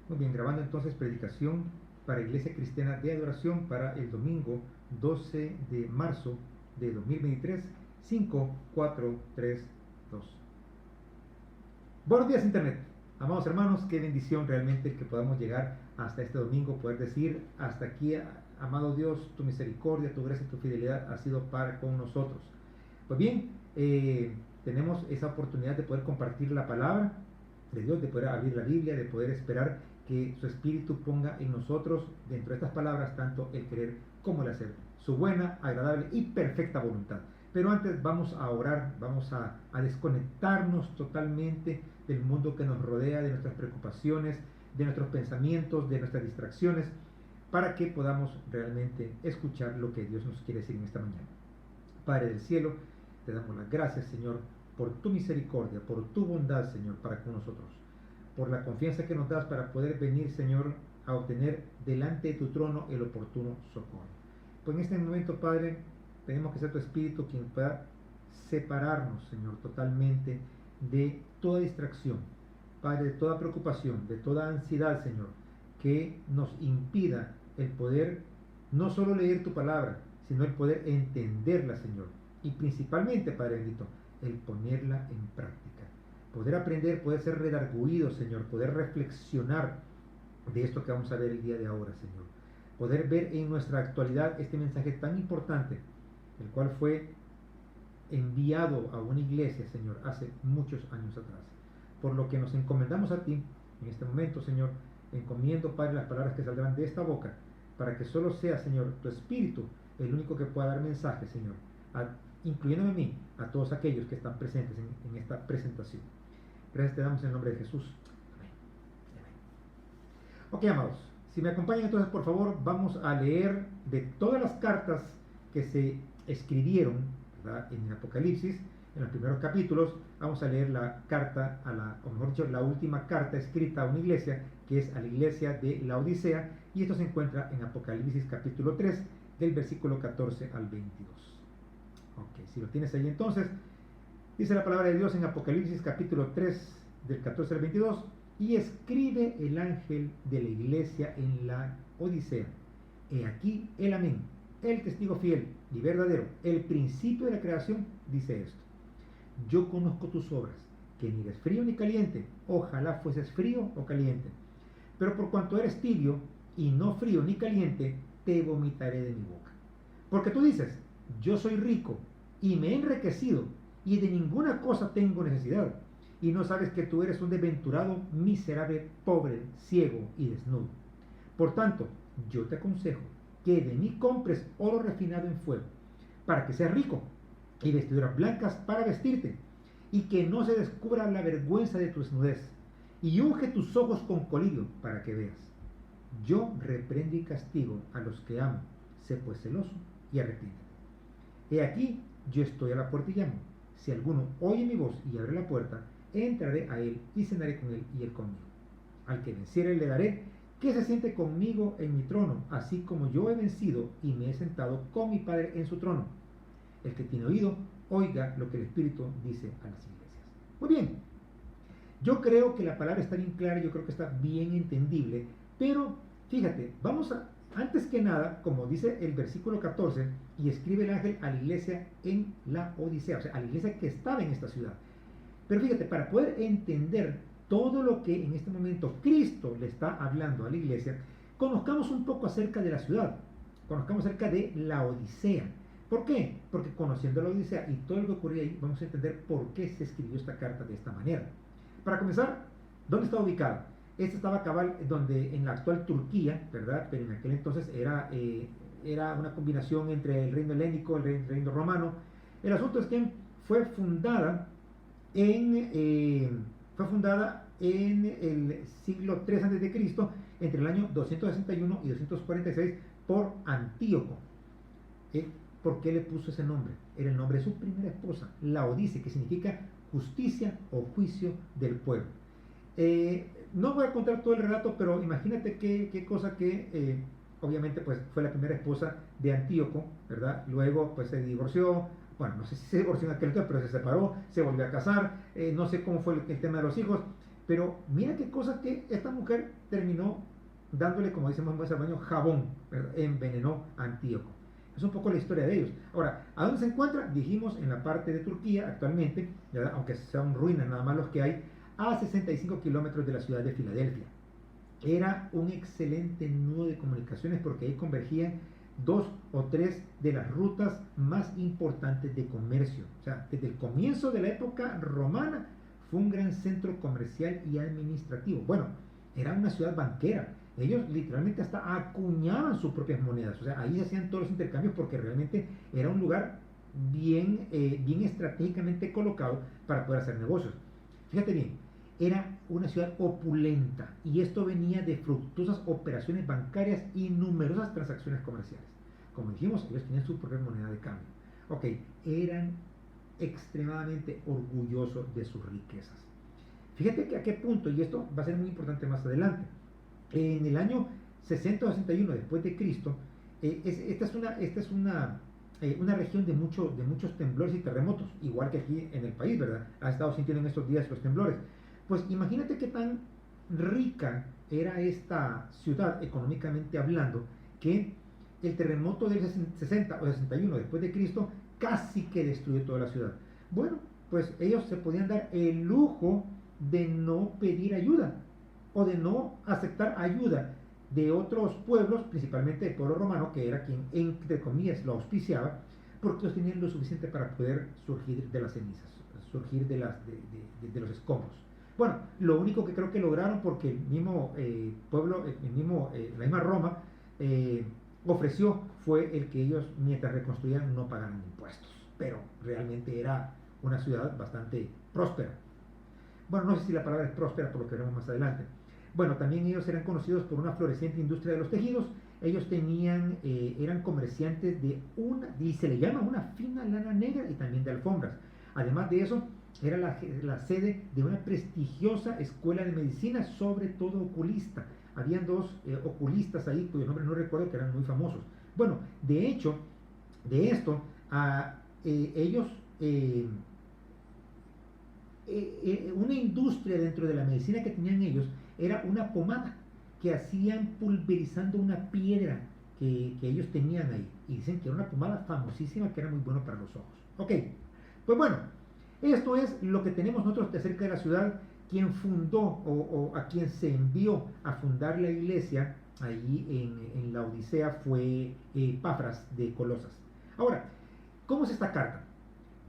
Muy bien, grabando entonces predicación para Iglesia Cristiana de Adoración para el domingo 12 de marzo de 2023, 5, 4, 3, 2. Buenos días Internet, amados hermanos, qué bendición realmente que podamos llegar hasta este domingo, poder decir hasta aquí, amado Dios, tu misericordia, tu gracia, tu fidelidad ha sido para con nosotros. Pues bien, tenemos esa oportunidad de poder compartir la palabra de Dios, de poder abrir la Biblia, de poder esperar que su Espíritu ponga en nosotros, dentro de estas palabras, tanto el querer como el hacer, su buena, agradable y perfecta voluntad. Pero antes vamos a orar, vamos a desconectarnos totalmente del mundo que nos rodea, de nuestras preocupaciones, de nuestros pensamientos, de nuestras distracciones, para que podamos realmente escuchar lo que Dios nos quiere decir en esta mañana. Padre del cielo, te damos las gracias, Señor, por tu misericordia, por tu bondad, Señor, para con nosotros, por la confianza que nos das para poder venir, Señor, a obtener delante de tu trono el oportuno socorro. Pues en este momento, Padre, tenemos que ser tu Espíritu quien pueda separarnos, Señor, totalmente de toda distracción, Padre, de toda preocupación, de toda ansiedad, Señor, que nos impida el poder no solo leer tu palabra, sino el poder entenderla, Señor, y principalmente, Padre bendito, el ponerla en práctica. Poder aprender, poder ser redarguido, Señor, poder reflexionar de esto que vamos a ver el día de ahora, Señor. Poder ver en nuestra actualidad este mensaje tan importante, el cual fue enviado a una iglesia, Señor, hace muchos años atrás. Por lo que nos encomendamos a ti en este momento, Señor, encomiendo, Padre, las palabras que saldrán de esta boca, para que solo sea, Señor, tu Espíritu el único que pueda dar mensaje, Señor, incluyéndome a mí, a todos aquellos que están presentes en esta presentación. Gracias te damos en el nombre de Jesús. Amén. Amén. Ok, amados, si me acompañan entonces, por favor, vamos a leer de todas las cartas que se escribieron, ¿verdad?, en el Apocalipsis, en los primeros capítulos. Vamos a leer la carta o mejor dicho, la última carta escrita a una iglesia, que es a la iglesia de la Odisea, y esto se encuentra en Apocalipsis capítulo 3, del versículo 14 al 22. Ok, si lo tienes ahí entonces, dice la palabra de Dios en Apocalipsis capítulo 3, del 14 al 22, y escribe el ángel de la iglesia en la Odisea: he aquí el amén, el testigo fiel y verdadero, el principio de la creación, dice esto: yo conozco tus obras, que ni eres frío ni caliente, ojalá fueses frío o caliente, pero por cuanto eres tibio y no frío ni caliente, te vomitaré de mi boca. Porque tú dices: yo soy rico y me he enriquecido y de ninguna cosa tengo necesidad, y no sabes que tú eres un desventurado, miserable, pobre, ciego y desnudo. Por tanto, yo te aconsejo que de mí compres oro refinado en fuego, para que seas rico, y vestiduras blancas para vestirte, y que no se descubra la vergüenza de tu desnudez, y unge tus ojos con colirio para que veas. Yo reprendo y castigo a los que amo, sé pues celoso y arrepiéntete. He aquí, yo estoy a la puerta y llamo. Si alguno oye mi voz y abre la puerta, entraré a él y cenaré con él y él conmigo. Al que venciere le daré que se siente conmigo en mi trono, así como yo he vencido y me he sentado con mi Padre en su trono. El que tiene oído, oiga lo que el Espíritu dice a las iglesias. Muy bien, yo creo que la palabra está bien clara, yo creo que está bien entendible, pero fíjate, antes que nada, como dice el versículo 14, y escribe el ángel a la iglesia en la Odisea, o sea, a la iglesia que estaba en esta ciudad. Pero fíjate, para poder entender todo lo que en este momento Cristo le está hablando a la iglesia, conozcamos un poco acerca de la ciudad, conozcamos acerca de la Odisea. ¿Por qué? Porque conociendo la Odisea y todo lo que ocurría ahí, vamos a entender por qué se escribió esta carta de esta manera. Para comenzar, ¿dónde está ubicada? Esta estaba cabal donde en la actual Turquía, ¿verdad? Pero en aquel entonces era una combinación entre el reino helénico y el reino romano. El asunto es que fue fundada en el siglo III a.C., entre el año 261 y 246, por Antíoco. ¿Por qué le puso ese nombre? Era el nombre de su primera esposa, Laodice, que significa justicia o juicio del pueblo. No voy a contar todo el relato, pero imagínate qué cosa que obviamente pues fue la primera esposa de Antíoco, ¿verdad? Luego pues se divorció, no sé si se divorció en aquel tiempo, pero se separó, se volvió a casar, no sé cómo fue el tema de los hijos, Pero mira qué cosa que esta mujer terminó dándole, como decimos en buen salvadoreño, jabón, ¿verdad? Envenenó a Antíoco. Es un poco la historia de ellos. Ahora, ¿a dónde se encuentra? Dijimos en la parte de Turquía actualmente, ¿verdad? Aunque sean ruinas nada más los que hay, a 65 kilómetros de la ciudad de Filadelfia. Era un excelente nudo de comunicaciones porque ahí convergían dos o tres de las rutas más importantes de comercio. O sea, desde el comienzo de la época romana fue un gran centro comercial y administrativo. Bueno, era una ciudad banquera. Ellos literalmente hasta acuñaban sus propias monedas. O sea, ahí se hacían todos los intercambios porque realmente era un lugar bien estratégicamente colocado para poder hacer negocios. Fíjate bien, era una ciudad opulenta y esto venía de fructuosas operaciones bancarias y numerosas transacciones comerciales. Como dijimos, ellos tenían su propia moneda de cambio. Ok, eran extremadamente orgullosos de sus riquezas. Fíjate que a qué punto, y esto va a ser muy importante más adelante, en el año 60 o 61 después de Cristo, esta es una región de muchos temblores y terremotos, igual que aquí en el país, ¿verdad? Ha estado sintiendo en estos días los temblores. Pues imagínate qué tan rica era esta ciudad económicamente hablando, que el terremoto del 60 o 61 después de Cristo casi que destruyó toda la ciudad. Bueno, pues ellos se podían dar el lujo de no pedir ayuda o de no aceptar ayuda de otros pueblos, principalmente el pueblo romano, que era quien entre comillas lo auspiciaba, porque ellos tenían lo suficiente para poder surgir de las cenizas, surgir de los escombros. Bueno, lo único que creo que lograron, porque el mismo pueblo, la misma Roma ofreció, fue el que ellos mientras reconstruían no pagaran impuestos, pero realmente era una ciudad bastante próspera. Bueno, no sé si la palabra es próspera, por lo que veremos más adelante. Bueno, también ellos eran conocidos por una floreciente industria de los tejidos. Ellos eran comerciantes de y se le llama una fina lana negra y también de alfombras. Además de eso, era la sede de una prestigiosa escuela de medicina, sobre todo oculista. Habían dos oculistas ahí, cuyos nombres no recuerdo, que eran muy famosos. Bueno, de hecho, de esto, ellos... una industria dentro de la medicina que tenían ellos era una pomada que hacían pulverizando una piedra que ellos tenían ahí. Y dicen que era una pomada famosísima que era muy bueno para los ojos. Ok, pues bueno, esto es lo que tenemos nosotros acerca de la ciudad. Quien fundó o a quien se envió a fundar la iglesia allí en la Odisea fue Epafras de Colosas. Ahora, ¿cómo es esta carta?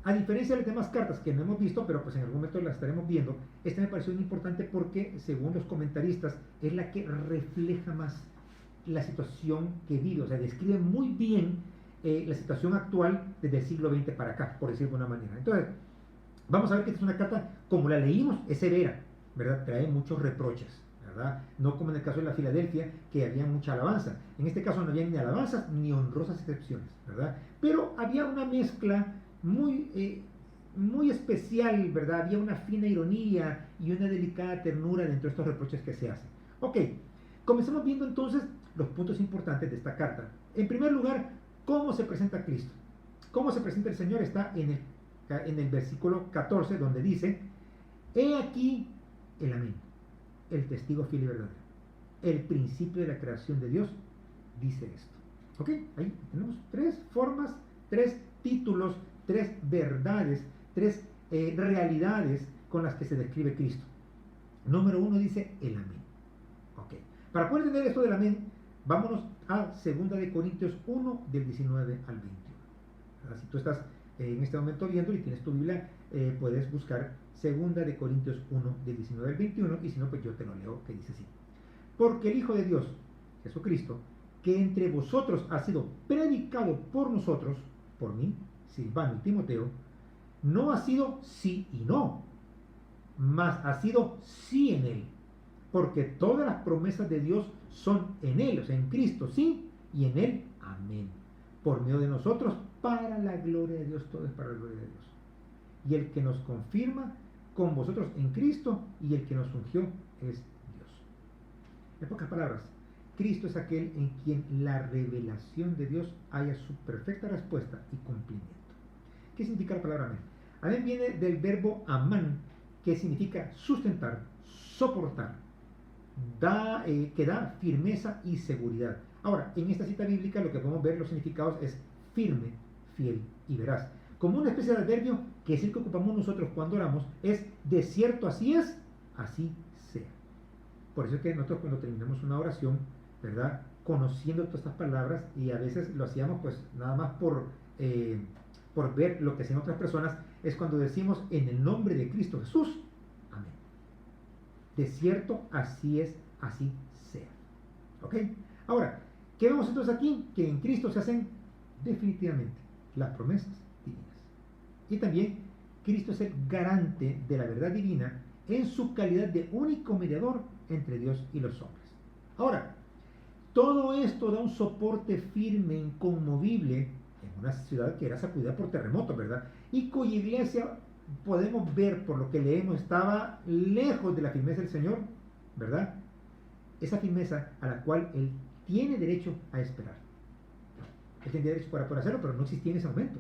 A diferencia de las demás cartas que no hemos visto, pero pues en algún momento las estaremos viendo, esta me pareció muy importante porque, según los comentaristas, es la que refleja más la situación que vive, o sea, describe muy bien la situación actual desde el siglo XX para acá, por decirlo de una manera. Entonces, vamos a ver que esta es una carta, como la leímos, es severa, ¿verdad? Trae muchos reproches, ¿verdad? No como en el caso de la Filadelfia, que había mucha alabanza. En este caso no había ni alabanzas ni honrosas excepciones, ¿verdad? Pero había una mezcla muy especial, ¿verdad? Había una fina ironía y una delicada ternura dentro de estos reproches que se hacen. Ok, comencemos viendo entonces los puntos importantes de esta carta. En primer lugar, ¿cómo se presenta Cristo? ¿Cómo se presenta el Señor? Está en el versículo 14, donde dice: he aquí el amén, el testigo fiel y verdadero, el principio de la creación de Dios, dice esto. Ok, ahí tenemos tres formas, tres títulos, tres verdades, tres realidades con las que se describe Cristo. Número uno dice el amén. Ok. Para poder entender esto del amén, vámonos a 2 de Corintios 1, del 19 al 21. Si tú estás en este momento viendo y tienes tu Biblia, puedes buscar 2 de Corintios 1, del 19 al 21, y si no, pues yo te lo leo, que dice así: porque el Hijo de Dios, Jesucristo, que entre vosotros ha sido predicado por nosotros, por mí, Silvano y Timoteo, no ha sido sí y no, mas ha sido sí en él, porque todas las promesas de Dios son en él, o sea, en Cristo sí, y en él amén, por medio de nosotros, para la gloria de Dios. Todo es para la gloria de Dios. Y el que nos confirma con vosotros en Cristo, y el que nos ungió es Dios. En pocas palabras, Cristo es aquel en quien la revelación de Dios haya su perfecta respuesta y cumplimiento. ¿Qué significa la palabra amén? Amén viene del verbo amán, que significa sustentar, soportar, que da firmeza y seguridad. Ahora, en esta cita bíblica lo que podemos ver los significados es firme, fiel y veraz. Como una especie de adverbio que es el que ocupamos nosotros cuando oramos, es de cierto así es, así sea. Por eso es que nosotros cuando terminamos una oración, ¿verdad? Conociendo todas estas palabras, y a veces lo hacíamos pues nada más por ver lo que hacían otras personas, es cuando decimos en el nombre de Cristo Jesús, amén. De cierto así es, así sea. ¿Ok? Ahora, ¿qué vemos entonces aquí? Que en Cristo se hacen definitivamente las promesas divinas. Y también Cristo es el garante de la verdad divina en su calidad de único mediador entre Dios y los hombres. Ahora, todo esto da un soporte firme, inconmovible, en una ciudad que era sacudida por terremotos, ¿verdad? Y cuya iglesia, podemos ver por lo que leemos, estaba lejos de la firmeza del Señor, ¿verdad? Esa firmeza a la cual Él tiene derecho a esperar. Él tenía derecho para poder hacerlo, pero no existía en ese momento.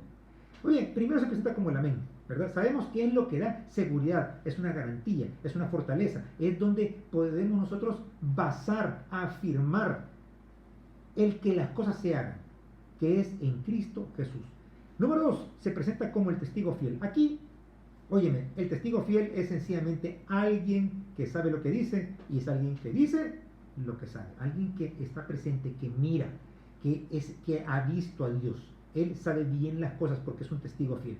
Muy bien, primero se presenta como el amén, ¿verdad? Sabemos que es lo que da seguridad, es una garantía, es una fortaleza, es donde podemos nosotros basar, afirmar el que las cosas se hagan, que es en Cristo Jesús. Número 2, se presenta como el testigo fiel. Aquí, óyeme, el testigo fiel es sencillamente alguien que sabe lo que dice, y es alguien que dice lo que sabe, alguien que está presente, que mira, que ha visto a Dios. Él sabe bien las cosas porque es un testigo fiel.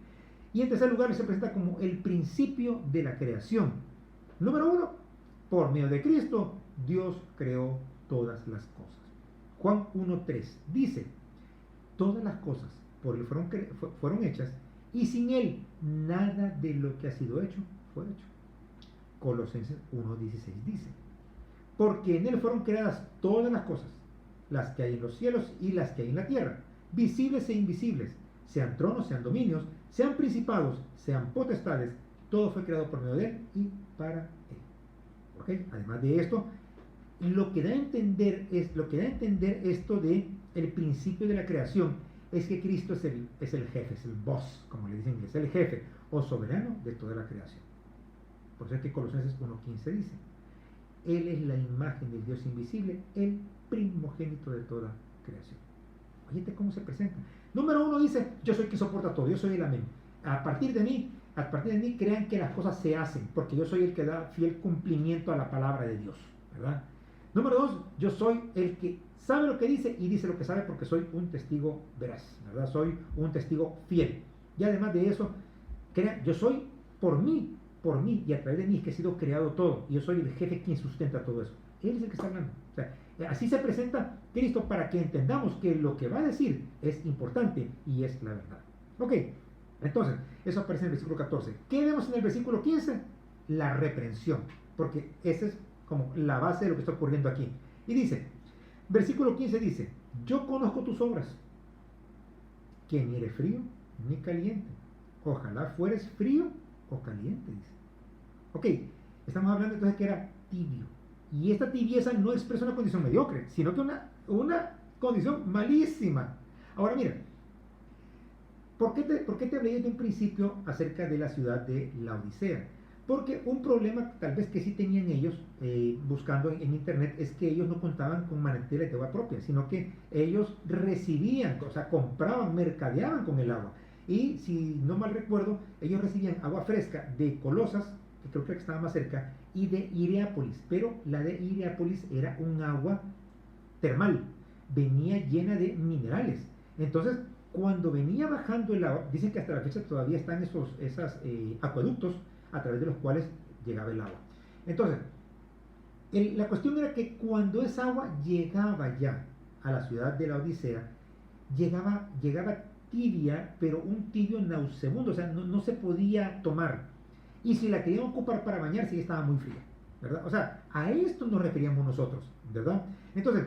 Y en tercer lugar se presenta como el principio de la creación. Número 1, por medio de Cristo, Dios creó todas las cosas. Juan 1:3 dice, todas las cosas por él fueron hechas, y sin él nada de lo que ha sido hecho fue hecho. Colosenses 1:16 dice, porque en él fueron creadas todas las cosas, las que hay en los cielos y las que hay en la tierra, visibles e invisibles, sean tronos, sean dominios, sean principados, sean potestades, todo fue creado por medio de él y para él. ¿Okay? Además de esto, lo que da a entender esto de el principio de la creación es que Cristo es el jefe, es el boss, como le dicen en inglés, el jefe o soberano de toda la creación. Por eso es que Colosenses 1:15 dice, Él es la imagen del Dios invisible, el primogénito de toda creación. Oye, ¿cómo se presenta? Número 1 dice, yo soy el que soporta todo, yo soy el amén. A partir de mí, crean que las cosas se hacen, porque yo soy el que da fiel cumplimiento a la palabra de Dios, ¿verdad? Número 2, yo soy el que sabe lo que dice y dice lo que sabe porque soy un testigo veraz, ¿verdad? Soy un testigo fiel. Y además de eso, yo soy por mí y a través de mí es que he sido creado todo. Y yo soy el jefe quien sustenta todo eso. Él es el que está hablando. O sea, así se presenta Cristo para que entendamos que lo que va a decir es importante y es la verdad. Ok, entonces, eso aparece en el versículo 14. ¿Qué vemos en el versículo 15? La reprensión, porque esa es como la base de lo que está ocurriendo aquí. Y dice, versículo 15 dice, yo conozco tus obras, que ni eres frío ni caliente. Ojalá fueres frío o caliente, dice. Ok, estamos hablando entonces que era tibio. Y esta tibieza no expresa una condición mediocre, sino que una condición malísima. Ahora mira, ¿por qué te hablé desde un principio acerca de la ciudad de Laodicea? Porque un problema tal vez que sí tenían ellos, buscando en internet, es que ellos no contaban con manantiales de agua propia, sino que ellos recibían, o sea, compraban, mercadeaban con el agua. Y si no mal recuerdo, ellos recibían agua fresca de Colosas, que creo que estaba más cerca, y de Hierápolis, pero la de Hierápolis era un agua termal, venía llena de minerales. Entonces, cuando venía bajando el agua, dicen que hasta la fecha todavía están esos acueductos a través de los cuales llegaba el agua. Entonces, la cuestión era que cuando esa agua llegaba ya a la ciudad de la Odisea, llegaba tibia, pero un tibio nauseabundo, o sea, no se podía tomar. Y si la querían ocupar para bañarse, ya estaba muy fría, ¿verdad? O sea, a esto nos referíamos nosotros, ¿verdad? Entonces,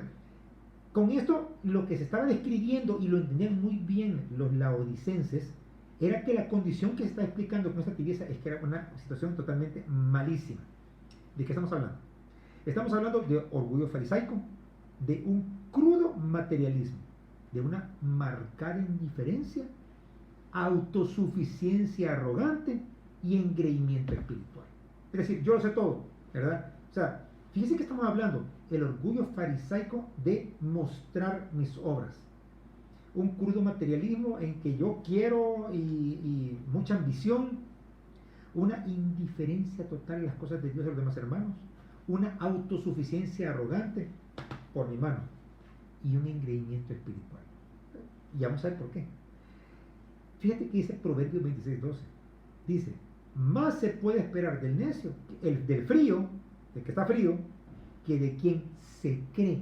con esto lo que se estaba describiendo, y lo entendían muy bien los laodicenses, era que la condición que se está explicando con esta tibieza es que era una situación totalmente malísima. ¿De qué estamos hablando? Estamos hablando de orgullo farisaico, de un crudo materialismo, de una marcada indiferencia, autosuficiencia arrogante y engreimiento espiritual. Es decir, yo lo sé todo, ¿verdad? O sea, fíjese que estamos hablando, el orgullo farisaico de mostrar mis obras. Un crudo materialismo en que yo quiero y mucha ambición, una indiferencia total a las cosas de Dios y a los demás hermanos, una autosuficiencia arrogante por mi mano y un engreimiento espiritual. Y vamos a ver por qué. Fíjate que dice Proverbios 26:12. Dice, más se puede esperar del necio, del frío, del que está frío, que de quien se cree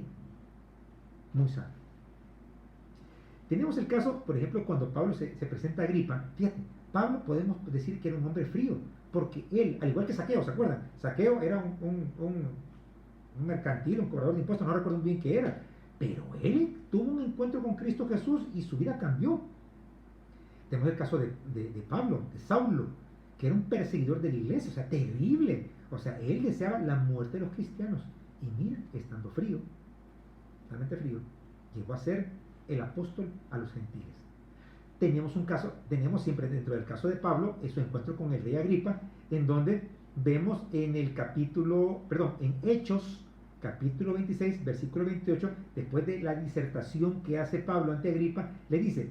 muy sabio. Tenemos el caso, por ejemplo, cuando Pablo se presenta a Agripa. Fíjate, Pablo podemos decir que era un hombre frío, porque él, al igual que Zaqueo, ¿se acuerdan? Zaqueo era un mercantil, un cobrador de impuestos, no recuerdo bien qué era, pero él tuvo un encuentro con Cristo Jesús y su vida cambió. Tenemos el caso de Pablo, de Saulo, que era un perseguidor de la iglesia, o sea, terrible. O sea, él deseaba la muerte de los cristianos. Y mira, estando frío, realmente frío, llegó a ser el apóstol a los gentiles. Teníamos siempre dentro del caso de Pablo su encuentro con el rey Agripa, en donde vemos en en Hechos, capítulo 26, versículo 28, después de la disertación que hace Pablo ante Agripa, le dice,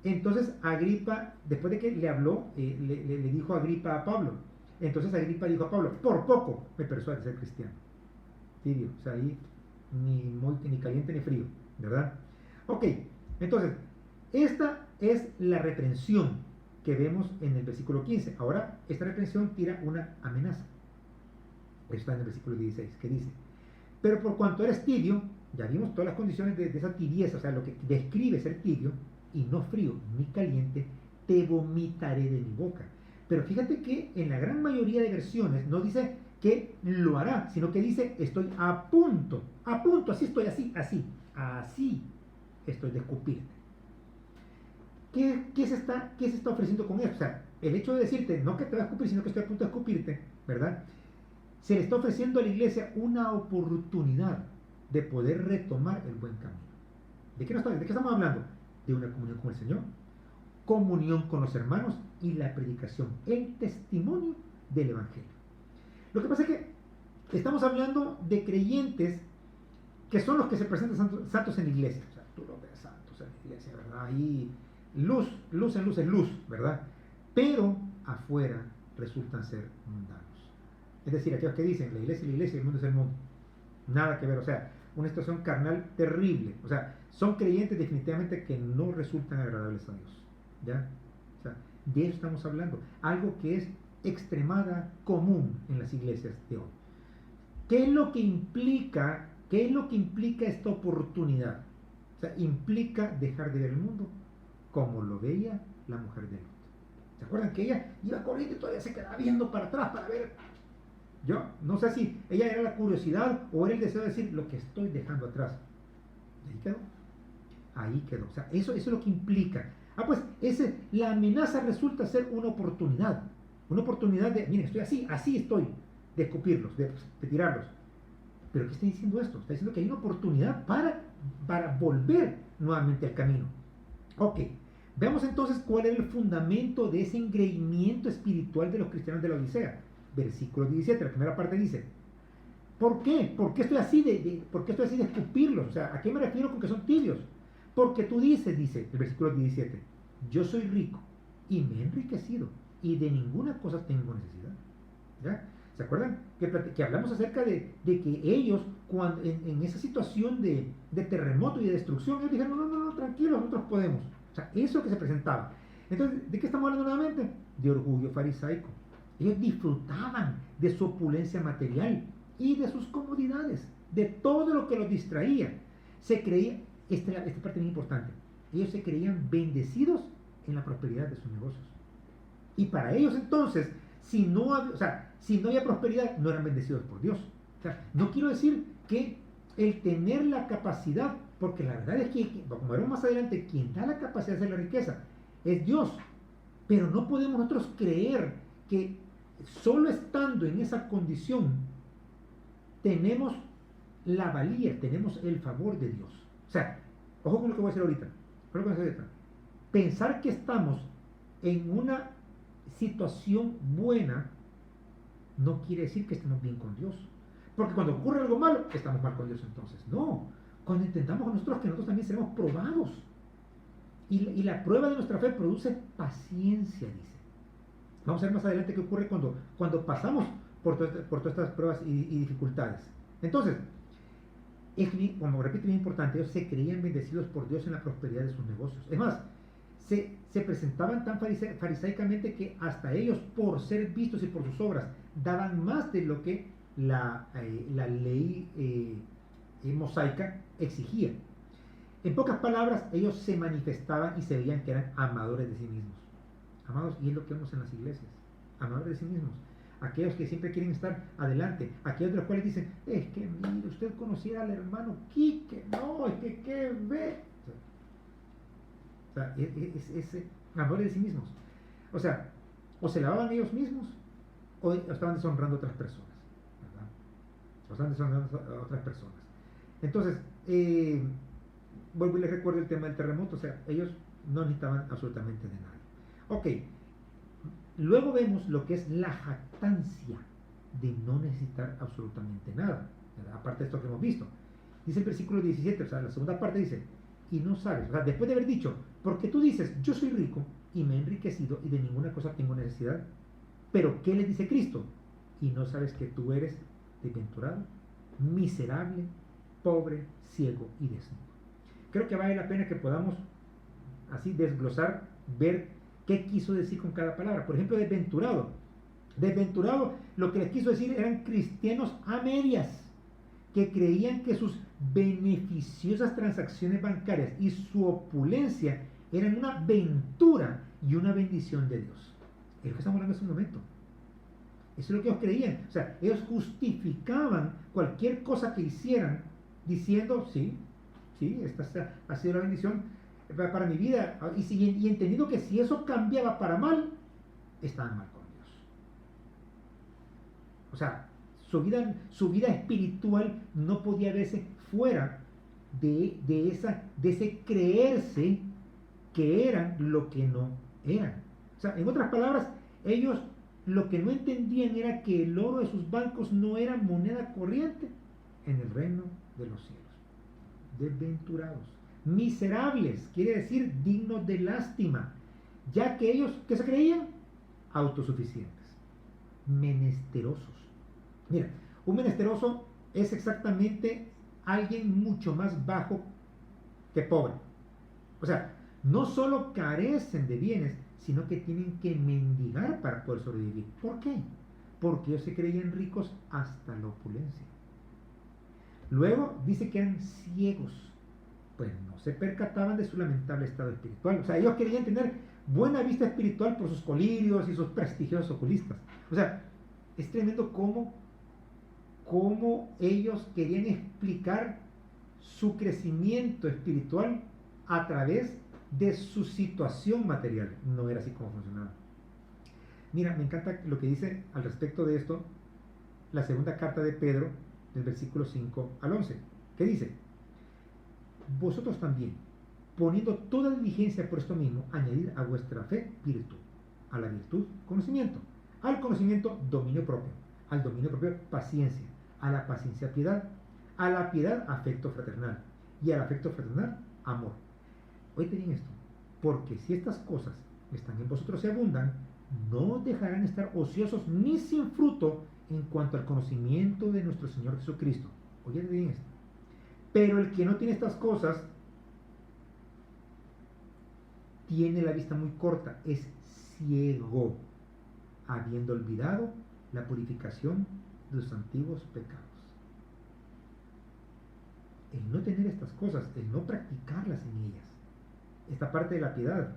entonces Agripa, después de que le habló, le dijo Agripa a Pablo, entonces Agripa dijo a Pablo, por poco me persuade ser cristiano. Tibio, o sea, ahí ni caliente ni frío, ¿verdad? Ok, entonces, esta es la reprensión que vemos en el versículo 15. Ahora, esta reprensión tira una amenaza. Está en el versículo 16, que dice, pero por cuanto eres tibio, ya vimos todas las condiciones de esa tibieza, o sea, lo que describe ser tibio, y no frío ni caliente, te vomitaré de mi boca. Pero fíjate que en la gran mayoría de versiones no dice que lo hará, sino que dice estoy a punto, así estoy, así estoy de escupirte. ¿Qué se está ofreciendo con esto? O sea, el hecho de decirte, no que te va a escupir, sino que estoy a punto de escupirte, ¿verdad? Se le está ofreciendo a la iglesia una oportunidad de poder retomar el buen camino. ¿De qué estamos hablando? De una comunión con el Señor, comunión con los hermanos y la predicación, el testimonio del Evangelio. Lo que pasa es que estamos hablando de creyentes que son los que se presentan santos en la iglesia. O sea, tú los ves santos en la iglesia, ¿verdad? Ahí luz en luz, ¿verdad? Pero afuera resultan ser mundanos. Es decir, aquellos que dicen la iglesia es la iglesia y el mundo es el mundo. Nada que ver, o sea, una situación carnal terrible. O sea, son creyentes definitivamente que no resultan agradables a Dios. ¿Ya? O sea, de eso estamos hablando. Algo que es extremada común en las iglesias de hoy. ¿Qué es lo que implica esta oportunidad? O sea, implica dejar de ver el mundo como lo veía la mujer de Lot. ¿Se acuerdan que ella iba corriendo y todavía se quedaba viendo para atrás para ver? Yo no sé si ella era la curiosidad o era el deseo de decir lo que estoy dejando atrás. Y ahí quedó. O sea, eso es lo que implica. Pues la amenaza resulta ser una oportunidad. Una oportunidad de, miren, estoy así estoy, de escupirlos, de tirarlos. Pero ¿qué está diciendo esto? Está diciendo que hay una oportunidad para volver nuevamente al camino. Ok, veamos entonces cuál es el fundamento de ese engreimiento espiritual de los cristianos de la Odisea. Versículo 17, la primera parte dice, ¿por qué? ¿Por qué estoy así de escupirlos? O sea, ¿a qué me refiero con que son tibios? Porque tú dice el versículo 17, yo soy rico y me he enriquecido y de ninguna cosa tengo necesidad. ¿Ya? ¿Se acuerdan? Que hablamos acerca de que ellos, cuando en esa situación de terremoto y de destrucción, ellos dijeron, no, tranquilos, nosotros podemos. O sea, eso que se presentaba. Entonces, ¿de qué estamos hablando nuevamente? De orgullo farisaico. Ellos disfrutaban de su opulencia material y de sus comodidades, de todo lo que los distraía. Se creía, esta parte es muy importante, ellos se creían bendecidos en la prosperidad de sus negocios. Y para ellos entonces, si no había prosperidad, no eran bendecidos por Dios. O sea, no quiero decir que el tener la capacidad, porque la verdad es que, como veremos más adelante, quien da la capacidad de hacer la riqueza es Dios. Pero no podemos nosotros creer que solo estando en esa condición tenemos la valía, tenemos el favor de Dios. O sea, ojo con lo que voy a decir ahorita. Pensar que estamos en una situación buena no quiere decir que estemos bien con Dios. Porque cuando ocurre algo malo, estamos mal con Dios entonces. No, cuando entendamos nosotros que nosotros también seremos probados. Y la prueba de nuestra fe produce paciencia, dice. Vamos a ver más adelante qué ocurre cuando pasamos por todas estas pruebas y dificultades. Entonces, como repito, bien importante, ellos se creían bendecidos por Dios en la prosperidad de sus negocios. Es más, se presentaban tan farisaicamente que hasta ellos, por ser vistos y por sus obras, daban más de lo que la ley mosaica exigía. En pocas palabras, ellos se manifestaban y se veían que eran amadores de sí mismos. Amados, y es lo que vemos en las iglesias, amadores de sí mismos. Aquellos que siempre quieren estar adelante, aquellos de los cuales dicen, es que mire, usted conociera al hermano Quique, no, es que qué ve. O sea, es amadores de sí mismos. O sea, o se lavaban ellos mismos o estaban deshonrando a otras personas, ¿verdad? O estaban deshonrando a otras personas. Entonces, vuelvo y les recuerdo el tema del terremoto, o sea, ellos no necesitaban absolutamente de nadie. Ok, luego vemos lo que es la jactancia de no necesitar absolutamente nada, ¿verdad? Aparte de esto que hemos visto. Dice el versículo 17, o sea, la segunda parte dice, y no sabes, o sea, después de haber dicho, porque tú dices, yo soy rico y me he enriquecido y de ninguna cosa tengo necesidad, pero ¿qué le dice Cristo? Y no sabes que tú eres desventurado, miserable, pobre, ciego y desnudo. Creo que vale la pena que podamos así desglosar, ver qué quiso decir con cada palabra. Por ejemplo, desventurado. Desventurado, lo que les quiso decir eran cristianos a medias, que creían que sus beneficiosas transacciones bancarias y su opulencia eran una ventura y una bendición de Dios. Es lo que estamos hablando hace un momento. Eso es lo que ellos creían. O sea, ellos justificaban cualquier cosa que hicieran diciendo, sí, esta ha sido la bendición para mi vida. Y entendiendo que si eso cambiaba para mal, estaban mal con Dios. O sea, su vida espiritual no podía verse fuera de ese creerse que eran lo que no eran. O sea, en otras palabras, ellos lo que no entendían era que el oro de sus bancos no era moneda corriente en el reino de los cielos. Desventurados, miserables, quiere decir dignos de lástima, ya que ellos, ¿qué se creían? Autosuficientes, menesterosos. Mira, un menesteroso es exactamente alguien mucho más bajo que pobre. O sea, no solo carecen de bienes, sino que tienen que mendigar para poder sobrevivir. ¿Por qué? Porque ellos se creían ricos hasta la opulencia. Luego dice que eran ciegos, pues no se percataban de su lamentable estado espiritual. O sea, ellos querían tener buena vista espiritual por sus colirios y sus prestigiosos oculistas. O sea, es tremendo cómo ellos querían explicar su crecimiento espiritual a través de su situación material. No era así como funcionaba. Mira, me encanta lo que dice al respecto de esto la segunda carta de Pedro, del versículo 5 al 11, que dice, vosotros también, poniendo toda diligencia por esto mismo, añadid a vuestra fe virtud, a la virtud conocimiento, al conocimiento dominio propio, al dominio propio paciencia, a la paciencia piedad, a la piedad afecto fraternal y al afecto fraternal amor. Oíste bien esto, porque si estas cosas están en vosotros y abundan, no dejarán estar ociosos ni sin fruto en cuanto al conocimiento de nuestro Señor Jesucristo. Oíste bien esto. Pero el que no tiene estas cosas tiene la vista muy corta, es ciego, habiendo olvidado la purificación de los antiguos pecados. El no tener estas cosas, el no practicarlas en ellas, esta parte de la piedad,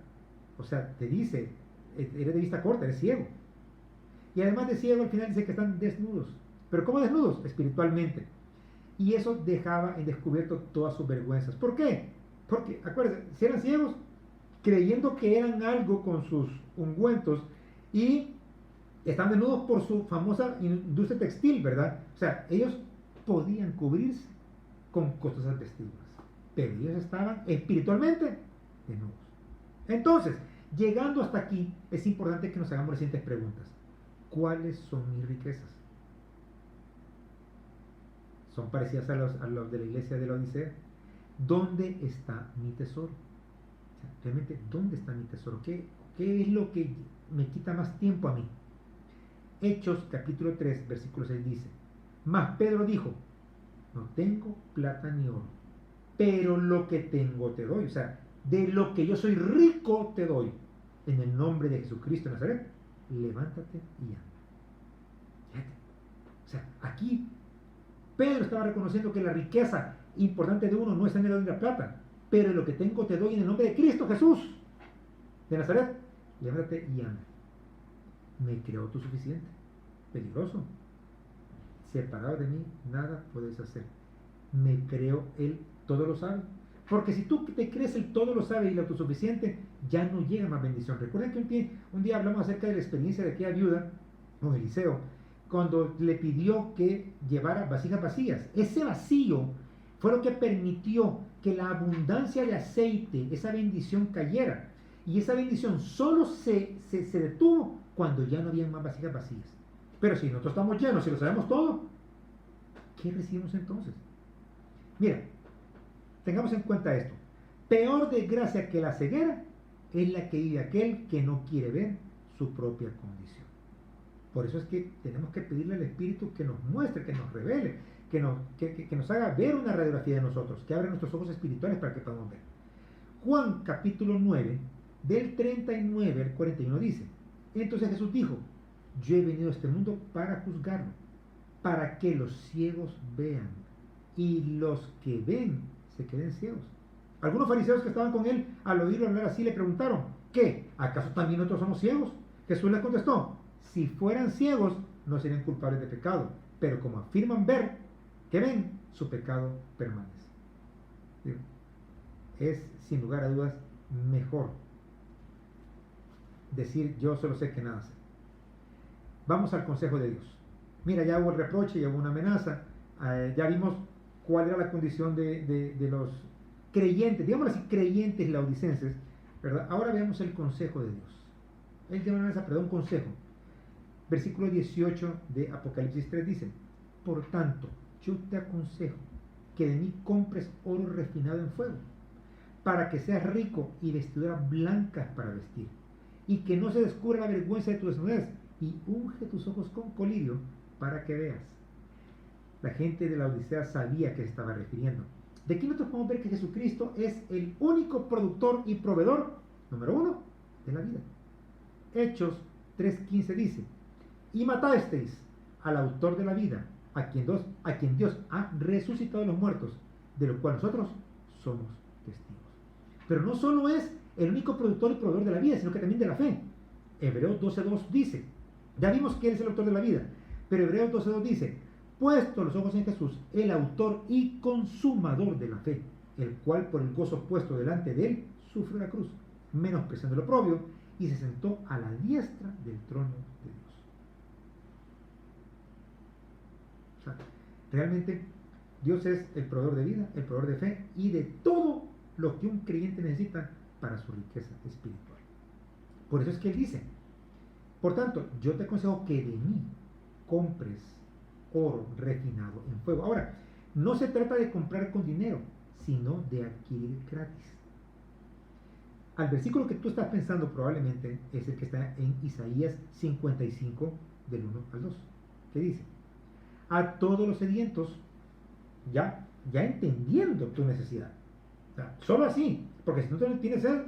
o sea, te dice, eres de vista corta, eres ciego. Y además de ciego, al final dice que están desnudos. ¿Pero cómo desnudos? Espiritualmente. Y eso dejaba en descubierto todas sus vergüenzas. ¿Por qué? Porque, acuérdense, si eran ciegos, creyendo que eran algo con sus ungüentos, y están desnudos por su famosa industria textil, ¿verdad? O sea, ellos podían cubrirse con costosas vestiduras, pero ellos estaban espiritualmente desnudos. Entonces, llegando hasta aquí, es importante que nos hagamos las siguientes preguntas. ¿Cuáles son mis riquezas? son parecidas a los de la iglesia de la Odisea. ¿Dónde está mi tesoro? O sea, realmente, ¿dónde está mi tesoro? ¿Qué es lo que me quita más tiempo a mí? Hechos capítulo 3, versículo 6 dice: Mas Pedro dijo: no tengo plata ni oro, pero lo que tengo te doy. O sea, de lo que yo soy rico te doy. En el nombre de Jesucristo de Nazaret, levántate y anda. Fíjate. O sea, aquí Pedro estaba reconociendo que la riqueza importante de uno no está en el oro y la plata, pero lo que tengo te doy en el nombre de Cristo Jesús de Nazaret, levántate y anda. Me creo tú suficiente. Peligroso. Separado de mí, nada puedes hacer. Me creo Él todo lo sabe. Porque si tú te crees el todo lo sabe y el autosuficiente, ya no llega más bendición. Recuerden que un día hablamos acerca de la experiencia de aquella viuda con Eliseo, cuando le pidió que llevara vasijas vacías. Ese vacío fue lo que permitió que la abundancia de aceite, esa bendición cayera. Y esa bendición solo se detuvo cuando ya no había más vasijas vacías. Pero si nosotros estamos llenos, si lo sabemos todo, ¿qué recibimos entonces? Mira, tengamos en cuenta esto. Peor desgracia que la ceguera es la que vive aquel que no quiere ver su propia condición. Por eso es que tenemos que pedirle al Espíritu que nos muestre, que nos revele, que nos haga ver una radiografía de nosotros, que abra nuestros ojos espirituales para que podamos ver. Juan capítulo 9, del 39 al 41 dice: Entonces Jesús dijo: yo he venido a este mundo para juzgarlo, para que los ciegos vean y los que ven se queden ciegos. Algunos fariseos que estaban con él, al oírlo hablar así, le preguntaron: ¿qué? ¿Acaso también nosotros somos ciegos? Jesús les contestó: si fueran ciegos, no serían culpables de pecado, pero como afirman ver que ven, su pecado permanece. Es, sin lugar a dudas, mejor decir yo solo sé que nada sé. Vamos al consejo de Dios. Mira, ya hubo el reproche, ya hubo una amenaza, ya vimos cuál era la condición de los creyentes, digamos así, creyentes laodicenses, ¿verdad? Ahora veamos el consejo de Dios. Él llama una amenaza, pero da un consejo. Versículo 18 de Apocalipsis 3 dice: por tanto, yo te aconsejo que de mí compres oro refinado en fuego, para que seas rico, y vestiduras blancas para vestir, y que no se descubra la vergüenza de tu desnudez, y unge tus ojos con colirio para que veas. La gente de la Odisea sabía a qué se estaba refiriendo. De aquí nosotros podemos ver que Jesucristo es el único productor y proveedor, número uno, de la vida. Hechos 3:15 dice: y matasteis al autor de la vida, a quien Dios ha resucitado de los muertos, de lo cual nosotros somos testigos. Pero no solo es el único productor y proveedor de la vida, sino que también de la fe. Hebreos 12:2 dice, ya vimos que Él es el autor de la vida, pero Hebreos 12:2 dice: puesto los ojos en Jesús, el autor y consumador de la fe, el cual por el gozo puesto delante de Él sufrió la cruz, menospreciando el oprobio, y se sentó a la diestra del trono de Dios. O sea, realmente Dios es el proveedor de vida, el proveedor de fe y de todo lo que un creyente necesita para su riqueza espiritual. Por eso es que Él dice: por tanto, yo te aconsejo que de mí compres oro refinado en fuego. Ahora, no se trata de comprar con dinero, sino de adquirir gratis. Al versículo que tú estás pensando probablemente es el que está en Isaías 55, del 1 al 2, que dice: a todos los sedientos, ya entendiendo tu necesidad, o sea, solo así, porque si no tienes sed,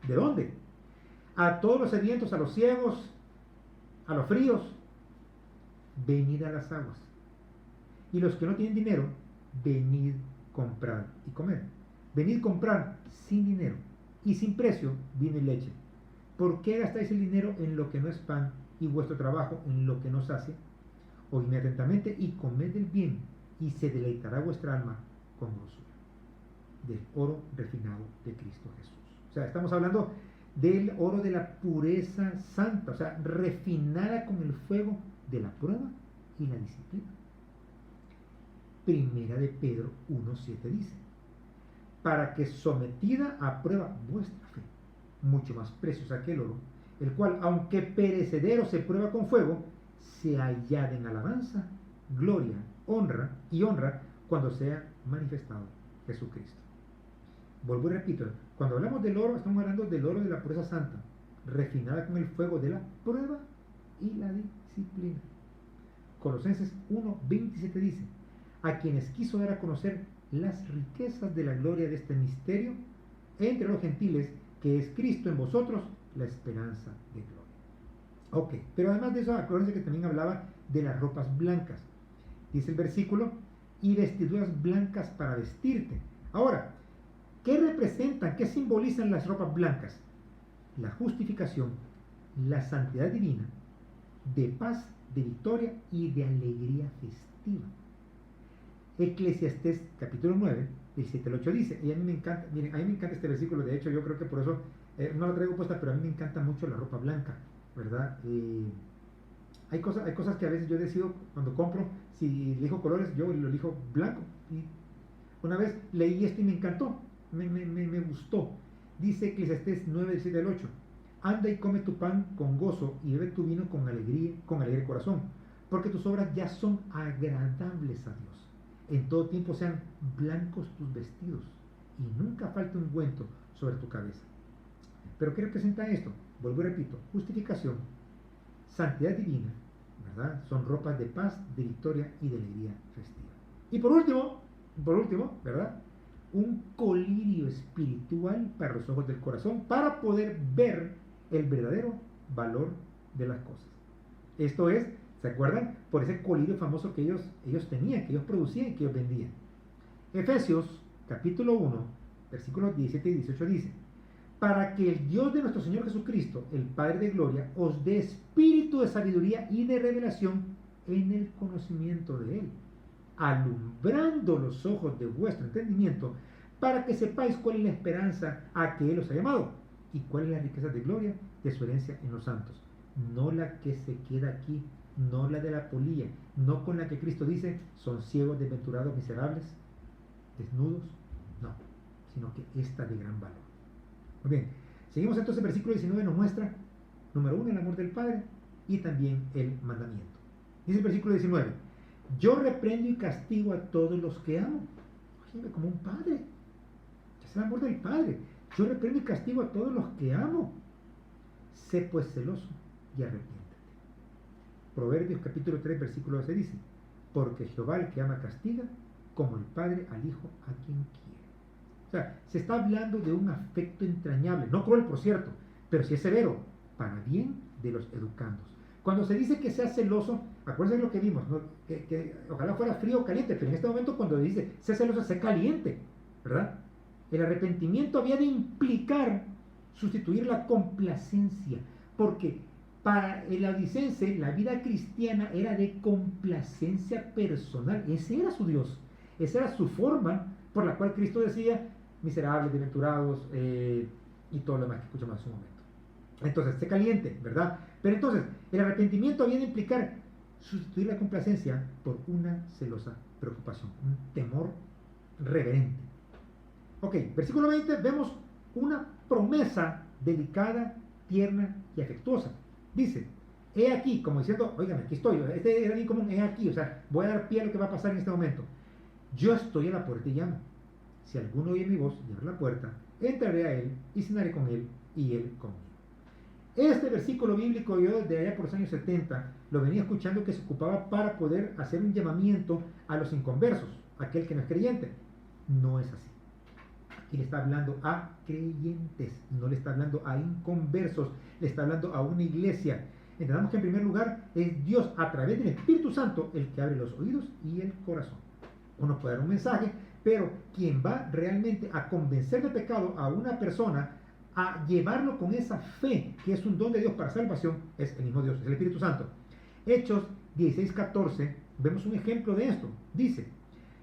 ¿de dónde? A todos los sedientos, a los ciegos, a los fríos, venid a las aguas. Y los que no tienen dinero, venid comprar y comer. Venid comprar sin dinero y sin precio vino y leche. ¿Por qué gastáis el dinero en lo que no es pan, y vuestro trabajo en lo que no sacia? Oídme atentamente y comed del bien, y se deleitará vuestra alma con grosura. Del oro refinado de Cristo Jesús. O sea, estamos hablando del oro de la pureza santa, o sea, refinada con el fuego de la prueba y la disciplina. Primera de Pedro 1:7 dice: para que sometida a prueba vuestra fe, mucho más preciosa que el oro, el cual, aunque perecedero se prueba con fuego, se hallada en alabanza, gloria honra cuando sea manifestado Jesucristo. Vuelvo y repito, cuando hablamos del oro, estamos hablando del oro de la pureza santa, refinada con el fuego de la prueba y la disciplina. Colosenses 1:27 dice: a quienes quiso dar a conocer las riquezas de la gloria de este misterio entre los gentiles, que es Cristo en vosotros, la esperanza de gloria. Ok, pero además de eso, acuérdense que también hablaba de las ropas blancas. Dice el versículo: y vestiduras blancas para vestirte. Ahora, ¿qué representan, qué simbolizan las ropas blancas? La justificación, la santidad divina, de paz, de victoria y de alegría festiva. Eclesiastés capítulo 9, del 7 al 8 dice, y a mí me encanta, miren, a mí me encanta este versículo, de hecho yo creo que por eso no lo traigo puesta, pero a mí me encanta mucho la ropa blanca, ¿verdad? Hay cosas que a veces yo decido cuando compro, si elijo colores, yo lo elijo blanco. Y una vez leí esto y me encantó, me gustó. Dice Eclesiastés 9, del 7 al 8, anda y come tu pan con gozo y bebe tu vino con alegre corazón, porque tus obras ya son agradables a Dios. En todo tiempo sean blancos tus vestidos y nunca falte ungüento sobre tu cabeza. ¿Pero qué representa esto? Vuelvo y repito, justificación, santidad divina, ¿verdad? Son ropas de paz, de victoria y de alegría festiva. Y por último, ¿verdad? Un colirio espiritual para los ojos del corazón, para poder ver el verdadero valor de las cosas. Esto es, ¿se acuerdan? Por ese colirio famoso que ellos tenían, que ellos producían y que ellos vendían. Efesios capítulo 1, versículos 17 y 18 dice: para que el Dios de nuestro Señor Jesucristo, el Padre de gloria, os dé espíritu de sabiduría y de revelación en el conocimiento de Él, alumbrando los ojos de vuestro entendimiento, para que sepáis cuál es la esperanza a que Él os ha llamado, y cuál es la riqueza de gloria de su herencia en los santos. No la que se queda aquí, no la de la polilla, no con la que Cristo dice, son ciegos, desventurados, miserables, desnudos, no, sino que esta de gran valor. Muy bien, seguimos entonces. El versículo 19 nos muestra, número 1, el amor del Padre y también el mandamiento. Dice el versículo 19: yo reprendo y castigo a todos los que amo. Imagínate, como un padre, es el amor del Padre. Yo reprendo y castigo a todos los que amo. Sé pues celoso y arrepiéntate. Proverbios capítulo 3, versículo 12 dice: porque Jehová al que ama castiga, como el Padre al Hijo a quien quiere. O sea, se está hablando de un afecto entrañable, no cruel por cierto, pero sí es severo, para bien de los educandos. Cuando se dice que sea celoso, acuérdense de lo que vimos, ¿no? que ojalá fuera frío o caliente, pero en este momento cuando dice sea celoso, sea caliente, ¿verdad? El arrepentimiento había de implicar sustituir la complacencia, porque para el odicense la vida cristiana era de complacencia personal. Ese era su Dios, esa era su forma por la cual Cristo decía miserables, desventurados y todo lo demás que escuchamos hace un momento. Entonces, sé caliente, ¿verdad? Pero entonces, el arrepentimiento había de implicar sustituir la complacencia por una celosa preocupación, un temor reverente. Ok, versículo 20, vemos una promesa delicada, tierna y afectuosa. Dice: he aquí, como diciendo, oigan, aquí estoy. Este era bien como un he aquí, o sea, voy a dar pie a lo que va a pasar en este momento. Yo estoy a la puerta y llamo. Si alguno oye mi voz y abre la puerta, entraré a él y cenaré con él y él conmigo. Este versículo bíblico yo desde allá por los años 70 lo venía escuchando, que se ocupaba para poder hacer un llamamiento a los inconversos, aquel que no es creyente. No es así. Aquí le está hablando a creyentes, no le está hablando a inconversos, le está hablando a una iglesia. Entendamos que en primer lugar es Dios a través del Espíritu Santo el que abre los oídos y el corazón. Uno puede dar un mensaje, pero quien va realmente a convencer de pecado a una persona, a llevarlo con esa fe, que es un don de Dios para salvación, es el mismo Dios, es el Espíritu Santo. Hechos 16:14, vemos un ejemplo de esto. Dice: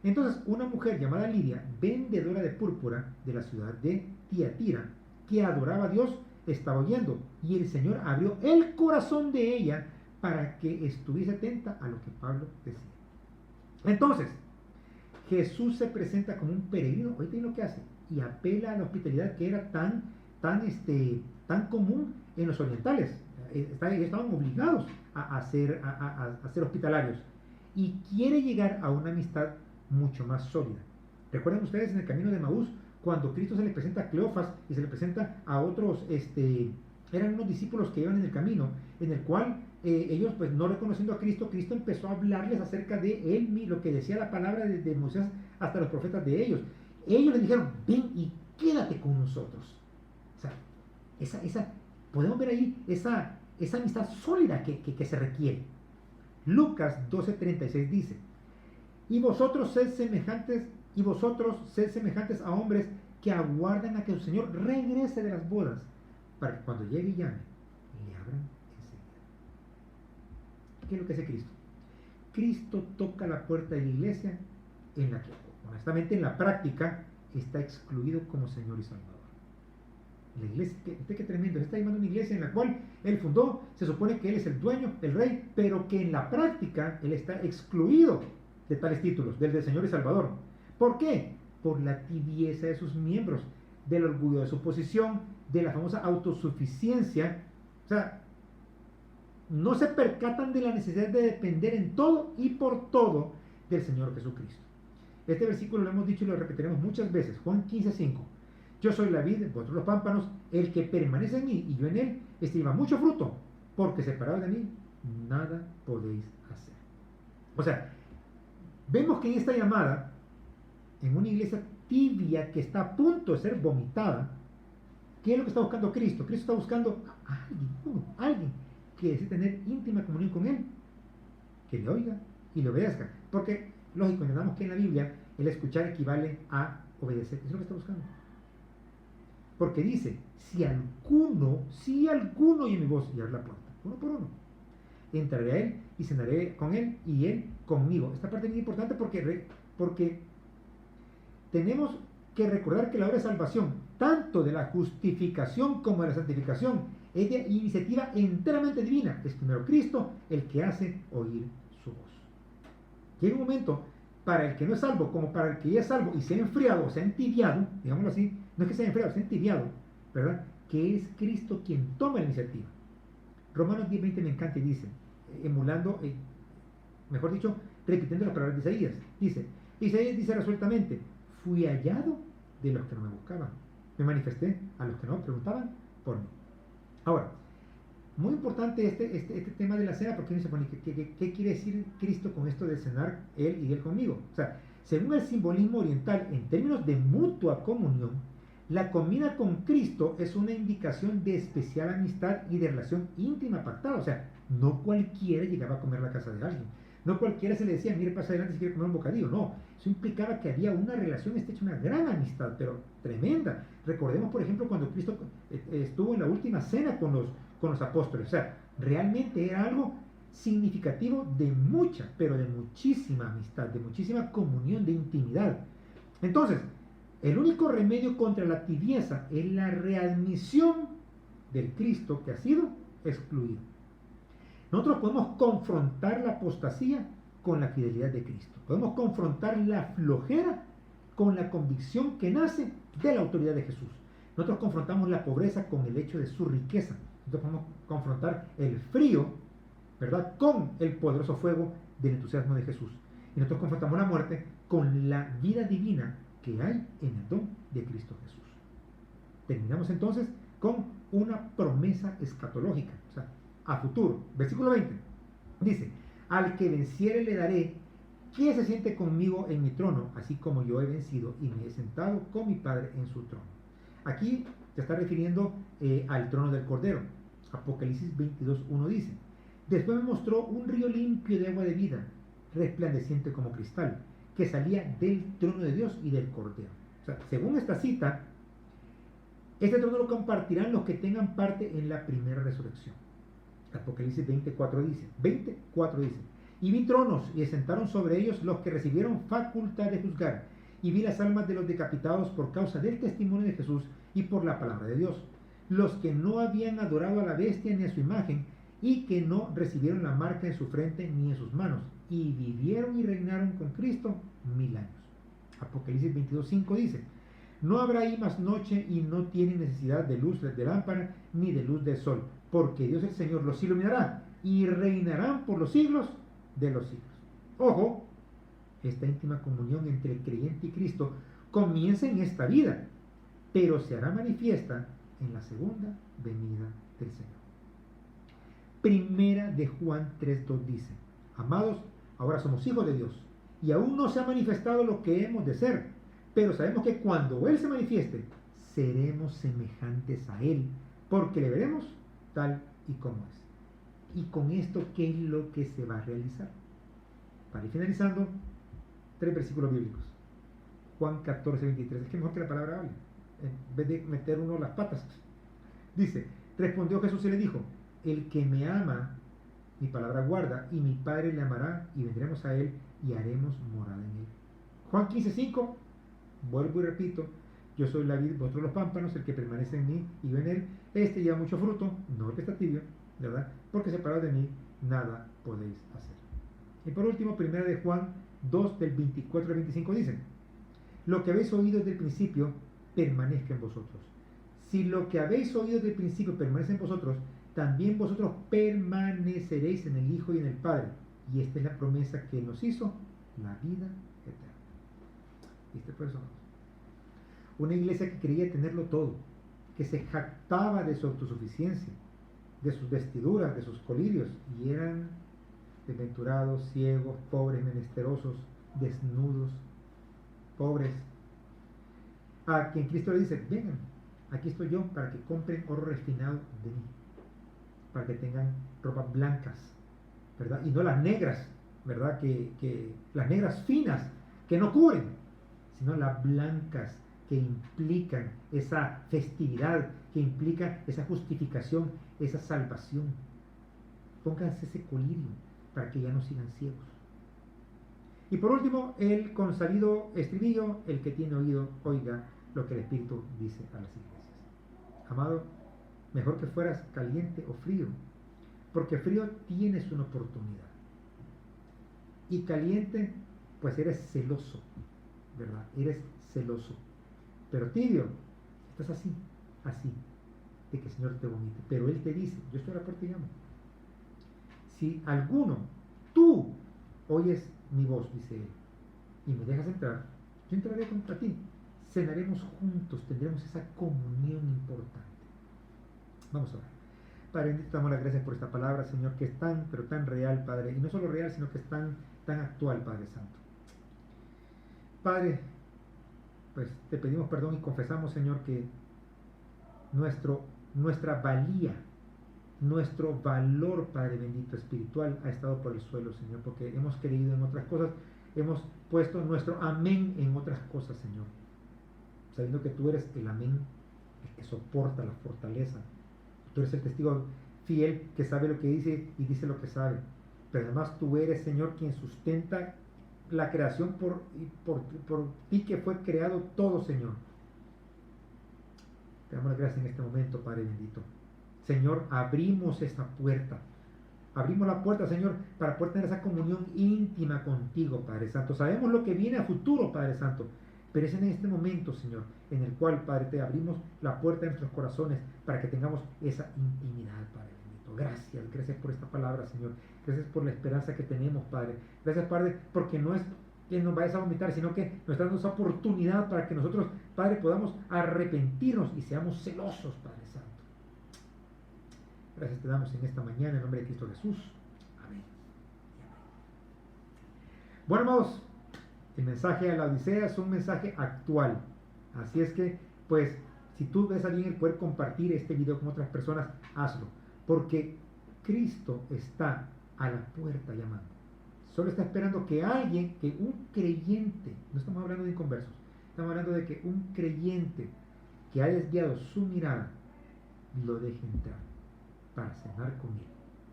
entonces una mujer llamada Lidia, vendedora de púrpura de la ciudad de Tiatira, que adoraba a Dios, estaba oyendo, y el Señor abrió el corazón de ella para que estuviese atenta a lo que Pablo decía. Entonces, Jesús se presenta como un peregrino, ahorita es lo que hace, y apela a la hospitalidad que era tan común en los orientales. Estaban obligados a ser hospitalarios. y quiere llegar a una amistad mucho más sólida. ¿Recuerdan ustedes en el camino de Maús, cuando Cristo se le presenta a Cleofas y se le presenta a otros, eran unos discípulos que iban en el camino, en el cual ellos, pues no reconociendo a Cristo, Cristo empezó a hablarles acerca de él, lo que decía la palabra de Moisés hasta los profetas de ellos. Ellos le dijeron, ven y quédate con nosotros. O sea, podemos ver ahí esa amistad sólida que se requiere. Lucas 12:36 dice, y vosotros sed semejantes a hombres que aguardan a que su Señor regrese de las bodas, para que cuando llegue y llame, le abran enseguida. ¿Qué es lo que hace Cristo? Cristo toca la puerta de la iglesia en la que, honestamente, en la práctica, está excluido como Señor y Salvador. La iglesia, qué tremendo, está llamando una iglesia en la cual Él fundó, se supone que Él es el dueño, el rey, pero que en la práctica Él está excluido de tales títulos, del de Señor y Salvador. ¿Por qué? Por la tibieza de sus miembros, del orgullo de su posición, de la famosa autosuficiencia. O sea, no se percatan de la necesidad de depender en todo y por todo del Señor Jesucristo. Este versículo lo hemos dicho y lo repetiremos muchas veces. Juan 15:5. Yo soy la vid, vosotros los pámpanos, el que permanece en mí y yo en él, lleva mucho fruto, porque separado de mí, nada podéis hacer. O sea, vemos que en esta llamada, en una iglesia tibia que está a punto de ser vomitada, ¿qué es lo que está buscando Cristo? Cristo está buscando a alguien que desee tener íntima comunión con Él, que le oiga y le obedezca. Porque, lógico, entendamos que en la Biblia el escuchar equivale a obedecer. Es lo que está buscando. Porque dice, si alguno oye mi voz y abre la puerta, uno por uno, entraré a Él y cenaré con Él y Él conmigo. Esta parte es muy importante porque tenemos que recordar que la obra de salvación, tanto de la justificación como de la santificación, es de iniciativa enteramente divina. Es primero Cristo el que hace oír su voz. Llega un momento, para el que no es salvo, como para el que ya es salvo y se ha enfriado o se ha entibiado, digámoslo así, no es que se haya enfriado, se ha entibiado, ¿verdad? Que es Cristo quien toma la iniciativa. Romanos 10:20 me encanta y dice, emulando, mejor dicho, repitiendo las palabras de Isaías. Isaías dice resueltamente, fui hallado de los que no me buscaban, me manifesté a los que no preguntaban por mí. Ahora, muy importante este tema de la cena, porque uno se pone, ¿qué quiere decir Cristo con esto de cenar Él y Él conmigo? O sea, según el simbolismo oriental, en términos de mutua comunión, la comida con Cristo es una indicación de especial amistad y de relación íntima pactada. O sea, no cualquiera llegaba a comer a la casa de alguien. No cualquiera se le decía, mire, pasa adelante si quiere comer un bocadillo. No, eso implicaba que había una relación estrecha, una gran amistad, pero tremenda. Recordemos, por ejemplo, cuando Cristo estuvo en la última cena con los apóstoles. O sea, realmente era algo significativo de mucha, pero de muchísima amistad, de muchísima comunión, de intimidad. Entonces, el único remedio contra la tibieza es la readmisión del Cristo que ha sido excluido. Nosotros podemos confrontar la apostasía con la fidelidad de Cristo. Podemos confrontar la flojera con la convicción que nace de la autoridad de Jesús. Nosotros confrontamos la pobreza con el hecho de su riqueza. Nosotros podemos confrontar el frío, ¿verdad?, con el poderoso fuego del entusiasmo de Jesús. Y nosotros confrontamos la muerte con la vida divina que hay en el don de Cristo Jesús. Terminamos entonces con una promesa escatológica, o sea, a futuro. Versículo 20 dice, al que venciere le daré que se siente conmigo en mi trono, así como yo he vencido y me he sentado con mi Padre en su trono. Aquí se está refiriendo al trono del Cordero. Apocalipsis 22:1 dice, después me mostró un río limpio de agua de vida, resplandeciente como cristal, que salía del trono de Dios y del Cordero. O sea, según esta cita, este trono lo compartirán los que tengan parte en la primera resurrección. Apocalipsis 24 dice, y vi tronos y se sentaron sobre ellos los que recibieron facultad de juzgar, y vi las almas de los decapitados por causa del testimonio de Jesús y por la palabra de Dios, los que no habían adorado a la bestia ni a su imagen, y que no recibieron la marca en su frente ni en sus manos, y vivieron y reinaron con Cristo 1000 años. Apocalipsis 22:5 dice, no habrá ahí más noche y no tienen necesidad de luz de lámpara ni de luz del sol, porque Dios el Señor los iluminará y reinarán por los siglos de los siglos. Ojo, esta íntima comunión entre el creyente y Cristo comienza en esta vida, pero se hará manifiesta en la segunda venida del Señor. Primera de Juan 3:2 dice: amados, ahora somos hijos de Dios, y aún no se ha manifestado lo que hemos de ser, pero sabemos que cuando Él se manifieste, seremos semejantes a Él, porque le veremos tal y como es. Y con esto, ¿qué es lo que se va a realizar? Para ir finalizando, 3 versículos bíblicos. Juan 14:23. Es que mejor que la palabra hable, en vez de meter uno las patas. Dice: respondió Jesús y le dijo: el que me ama, mi palabra guarda, y mi Padre le amará, y vendremos a él y haremos morada en él. Juan 15:5. Vuelvo y repito: yo soy la vid, vosotros los pámpanos, el que permanece en mí y yo en él, este lleva mucho fruto, no el que está tibio, ¿verdad? Porque separados de mí, nada podéis hacer. Y por último, primera de Juan 2, del 24 al 25 dice: lo que habéis oído desde el principio, permanezca en vosotros. Si lo que habéis oído desde el principio permanece en vosotros, también vosotros permaneceréis en el Hijo y en el Padre. Y esta es la promesa que Él nos hizo, la vida eterna. ¿Viste por eso? Una iglesia que creía tenerlo todo, que se jactaba de su autosuficiencia, de sus vestiduras, de sus colirios, y eran desventurados, ciegos, pobres, menesterosos, desnudos, pobres. A quien Cristo le dice: vengan, aquí estoy yo para que compren oro refinado de mí, para que tengan ropas blancas, ¿verdad? Y no las negras, ¿verdad? Que las negras finas, que no cubren, sino las blancas, que implican esa festividad, que implican esa justificación, esa salvación. Pónganse ese colirio para que ya no sigan ciegos. Y por último, el consabido estribillo: el que tiene oído, oiga lo que el Espíritu dice a las iglesias. Amado, mejor que fueras caliente o frío, porque frío tienes una oportunidad, y caliente, pues eres celoso, ¿verdad? Eres celoso. Pero tibio, estás así, de que el Señor te vomite. Pero Él te dice: yo estoy a la puerta y llamo. Si alguno, tú, oyes mi voz, dice Él, y me dejas entrar, yo entraré contra ti. Cenaremos juntos, tendremos esa comunión importante. Vamos a orar. Padre bendito, damos las gracias por esta palabra, Señor, que es tan, pero tan real, Padre. Y no solo real, sino que es tan actual, Padre Santo. Padre, pues te pedimos perdón y confesamos, Señor, que nuestra valía, nuestro valor, Padre bendito, espiritual, ha estado por el suelo, Señor, porque hemos creído en otras cosas, hemos puesto nuestro amén en otras cosas, Señor, sabiendo que tú eres el amén, el que soporta la fortaleza. Tú eres el testigo fiel que sabe lo que dice y dice lo que sabe. Pero además tú eres, Señor, quien sustenta la creación por ti, que fue creado todo, Señor. Te damos las gracias en este momento, Padre bendito. Señor, abrimos esta puerta. Abrimos la puerta, Señor, para poder tener esa comunión íntima contigo, Padre Santo. Sabemos lo que viene a futuro, Padre Santo, pero es en este momento, Señor, en el cual, Padre, te abrimos la puerta de nuestros corazones para que tengamos esa intimidad, Padre bendito. Gracias por esta palabra, Señor. Gracias por la esperanza que tenemos, Padre. Gracias, Padre, porque no es que nos vayas a vomitar, sino que nos estás dando esa oportunidad para que nosotros, Padre, podamos arrepentirnos y seamos celosos, Padre Santo. Gracias te damos en esta mañana, en nombre de Cristo Jesús. Amén. Bueno, amados, el mensaje a la Odisea es un mensaje actual. Así es que, pues, si tú ves a bien el poder compartir este video con otras personas, hazlo. Porque Cristo está a la puerta llamando. Solo está esperando que alguien, que un creyente, no estamos hablando de inconversos, estamos hablando de que un creyente que ha desviado su mirada, lo deje entrar para cenar con Él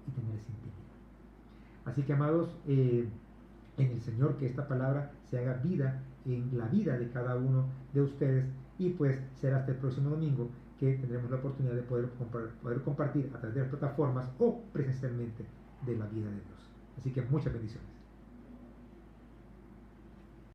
y tener esa intimidad. Así que, amados, en el Señor, que esta palabra se haga vida en la vida de cada uno de ustedes, y pues será hasta el próximo domingo que tendremos la oportunidad de poder compartir a través de las plataformas o presencialmente de la vida de Dios. Así que muchas bendiciones.